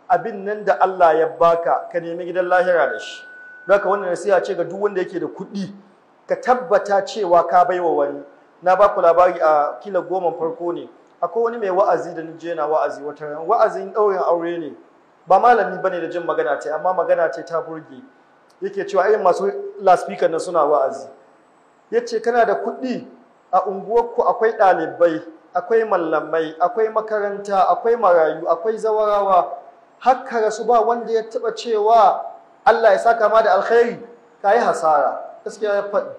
abin nan da Allah ya baka ka nemi gidan lahira da shi. Haka wannan nasiha ce ga duk wanda yake da kuɗi, ka tabbata cewa ka baiwa wani. Na ba ku labari a kila 10 farko ne, akwai wani mai wa'azi da nije na wa'azi wata ran, wa'azin ɗaurin aure ne, ba malami bane da jin magana ce, amma magana ce ta burge. Yake cewa irin masu loudspeaker na suna wa'azi, yace kana da kuɗi a unguwarku, akwai ɗalibai, akwai mallamai, akwai makaranta, akwai marayu, akwai zawarawa, haka rasu ba wanda ya taɓa cewa Allah ya saka ma da alkhairi, ka yi hasara. Gaskiya ya faɗi.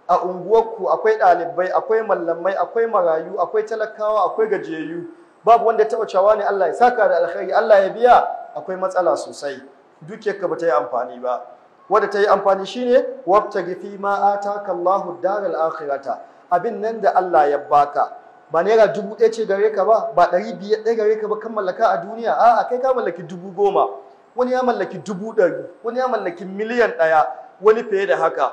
A unguwarku akwai ɗalibai, akwai mallamai, akwai marayu, akwai talakawa, akwai gajiyayyu, babu wanda ya taɓa cewa ne Allah ya saka da alkhairi, Allah ya biya. Akwai matsala sosai, dukiyarka ba ta yi amfani ba. Wadda ta yi amfani shine wabtaghi fi ma ataka Allahu daral akhirata, abin nan da Allah ya baka, ba naira 1000 ce gare ka ba 500 gare ka ba, kan mallaka a duniya. A'a, kai ka mallaki 10,000, wani ya mallaki 100,000, wani ya mallaki miliyan 1, wani fiye da haka.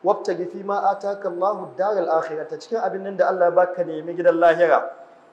Wabtaghi fi ma ataka Allahu daral akhirata, cikin abin nan da Allah ya baka nemi gidan lahira.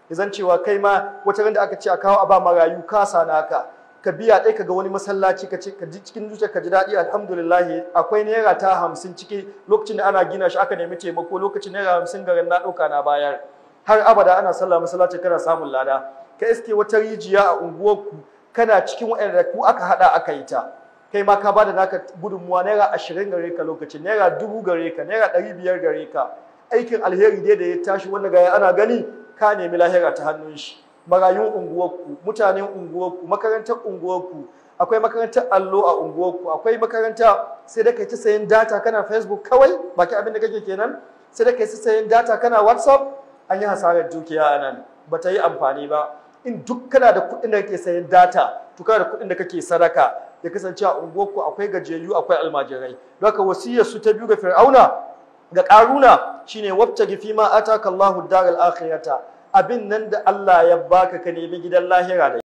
Izan cewa kai ma wata ran da aka ce a kawo a ba marayu ka sanaka, ka biya ɗaya ka ga wani masallaci ka ce ka ji cikin zuciya ka ji daɗi, alhamdulillah. Akwai naira ta 50 ciki, lokacin da ana gina shi aka nemi taimako, lokacin naira 50 garin na ɗauka na bayar. Har abada ana sallah masallaci kana samun lada. Ka iske wata rijiya a unguwarku, kana cikin waɗanda ku aka haɗa aka yi ta, kai ma ka bada naka gudunmuwa, naira 20 gare ka lokacin, naira 1000 gare ka, naira 500 gare ka. Aikin alheri dai da ya tashi wanda ga ana gani, ka nemi lahira ta hannun shi. Marayun unguwarku, mutanen unguwarku, makarantar unguwarku, akwai makarantar allo a unguwarku, akwai makaranta sai da kai ta sayan data kana Facebook kawai, baki abin da kake kenan, sai da kai ta sayan data kana WhatsApp. An yi hasarar dukiya a nan, ba ta yi amfani ba. In duk kana da kuɗin da kake sayan data, to kana da kuɗin da kake sadaka, ya kasance a unguwarku akwai gajiyayyu, akwai almajirai. Don haka wasiyar su ta biyu ga Fir'auna ga Ƙaruna shine wabtaghi fi ma ataka Allahu daral akhirata, abin nan da Allah ya baka ka nemi gidan lahira da